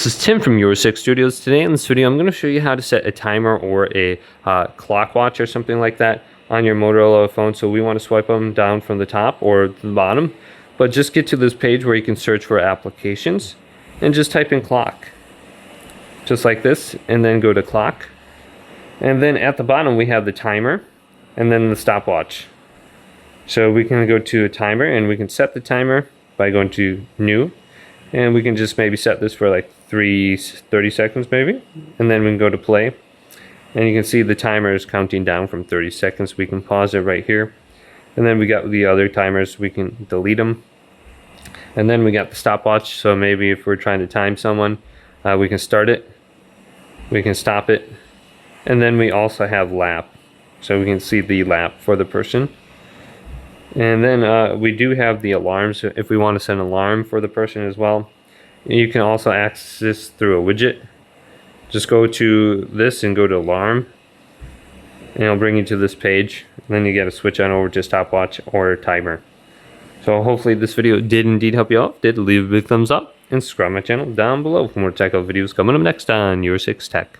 This is Tim from Your 6 Studios. Today in this video I'm going to show you how to set a timer or a clock watch or something like that on your Motorola phone. So we want to swipe them down from the top or the bottom, but just get to this page where you can search for applications and just type in clock. Just like this, and then go to clock. And then at the bottom we have the timer and then the stopwatch. So we can go to a timer and we can set the timer by going to new. And we can just maybe set this for like 30 seconds maybe. And then we can go to play. And you can see the timer is counting down from 30 seconds. We can pause it right here. And then we got the other timers, we can delete them. And then we got the stopwatch. So maybe if we're trying to time someone, we can start it. We can stop it. And then we also have lap. So we can see the lap for the person. And then we do have the alarms if we want to set an alarm for the person as well. You can also access this through a widget. Just go to this and go to alarm. And it'll bring you to this page. And then you got to switch on over to stopwatch or timer. So hopefully this video did indeed help you out. Did leave a big thumbs up and subscribe to my channel down below for more tech videos coming up next on Your 6 Tech.